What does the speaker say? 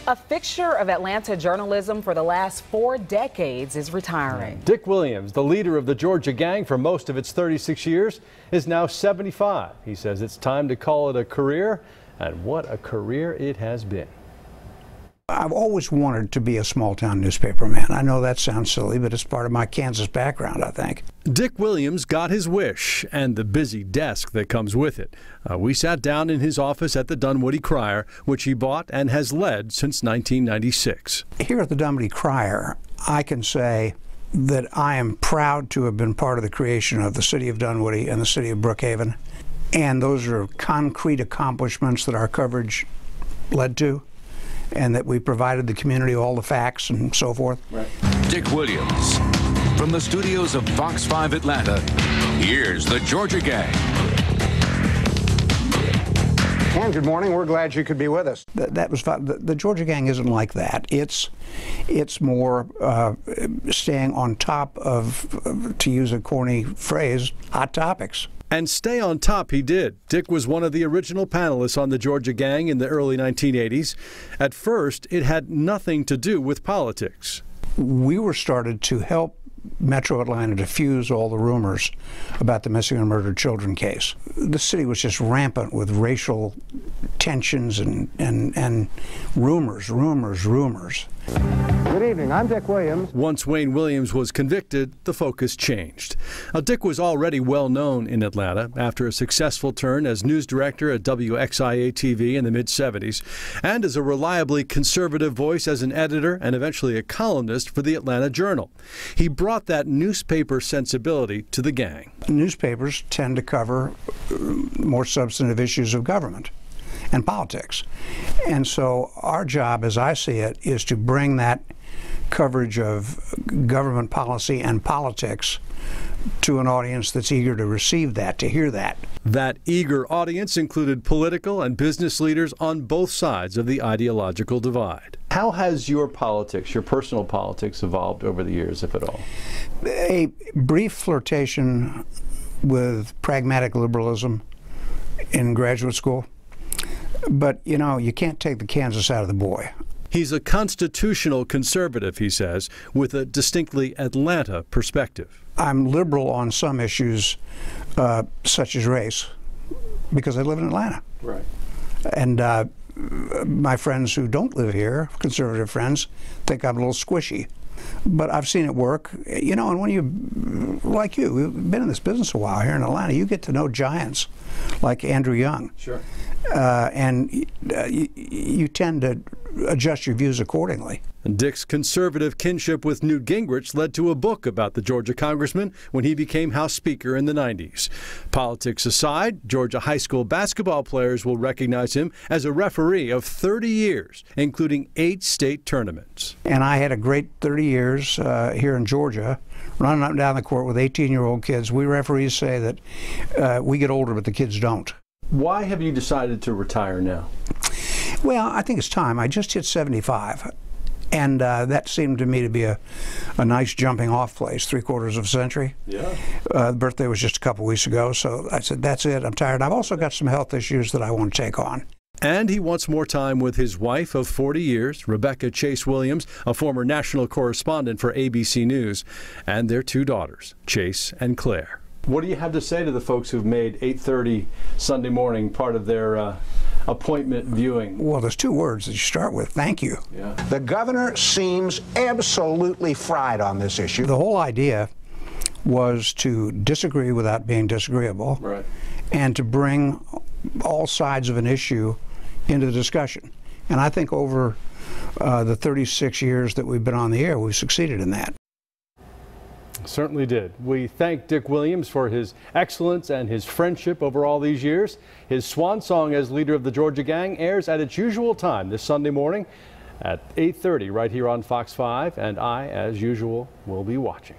A fixture of Atlanta journalism for the last 4 decades is retiring. Dick Williams, the leader of the Georgia Gang for most of its 36 years, is now 75. He says it's time to call it a career, and what a career it has been. I've always wanted to be a small-town newspaperman. I know that sounds silly, but it's part of my Kansas background, I think. Dick Williams got his wish and the busy desk that comes with it. We sat down in his office at the Dunwoody Crier, which he bought and has led since 1996. Here at the Dunwoody Crier, I can say that I am proud to have been part of the creation of the city of Dunwoody and the city of Brookhaven. And those are concrete accomplishments that our coverage led to, and that we provided the community all the facts and so forth. Right. Dick Williams. From the studios of Fox 5 Atlanta, here's the Georgia Gang. And good morning. We're glad you could be with us. That was fun. The Georgia Gang isn't like that. It's more staying on top of, to use a corny phrase, hot topics. And stay on top he did. Dick was one of the original panelists on the Georgia Gang in the early 1980s. At first, it had nothing to do with politics. We were started to help Metro Atlanta diffuse all the rumors about the missing and murdered children case. The city was just rampant with racial tensions and rumors. Good evening, I'm Dick Williams. Once Wayne Williams was convicted, the focus changed. Now, Dick was already well known in Atlanta after a successful turn as news director at WXIA-TV in the mid-70s and as a reliably conservative voice as an editor and eventually a columnist for the Atlanta Journal. He brought that newspaper sensibility to the gang. Newspapers tend to cover more substantive issues of government and politics. And so our job, as I see it, is to bring that coverage of government policy and politics to an audience that's eager to receive that, to hear that. That eager audience included political and business leaders on both sides of the ideological divide. How has your politics, your personal politics, evolved over the years, if at all? A brief flirtation with pragmatic liberalism in graduate school. But, you know, you can't take the Kansas out of the boy. He's a constitutional conservative, he says, with a distinctly Atlanta perspective. I'm liberal on some issues, such as race, because I live in Atlanta. Right. And my friends who don't live here, conservative friends, think I'm a little squishy. But I've seen it work, you know, and when you, like you've been in this business a while here in Atlanta, you get to know giants like Andrew Young. Sure. And you tend to adjust your views accordingly. And Dick's conservative kinship with Newt Gingrich led to a book about the Georgia congressman when he became House Speaker in the 90s. Politics aside, Georgia high school basketball players will recognize him as a referee of 30 years, including 8 state tournaments. And I had a great 30 years here in Georgia, running up and down the court with 18-year-old kids. We referees say that we get older, but the kids don't. Why have you decided to retire now? Well, I think it's time. I just hit 75. And that seemed to me to be a nice jumping off place, 3/4 of a century. Yeah. The birthday was just a couple weeks ago, so I said, that's it, I'm tired. I've also got some health issues that I want to take on. And he wants more time with his wife of 40 years, Rebecca Chase Williams, a former national correspondent for ABC News, and their 2 daughters, Chase and Claire. What do you have to say to the folks who've made 8:30 Sunday morning part of their appointment viewing? Well, there's 2 words that you start with: thank you. Yeah. The governor seems absolutely fried on this issue. The whole idea was to disagree without being disagreeable, Right. and to bring all sides of an issue into the discussion. And I think over the 36 years that we've been on the air, we've succeeded in that. Certainly did. We thank Dick Williams for his excellence and his friendship over all these years. His swan song as leader of the Georgia Gang airs at its usual time this Sunday morning at 8:30 right here on Fox 5, and I, as usual, will be watching.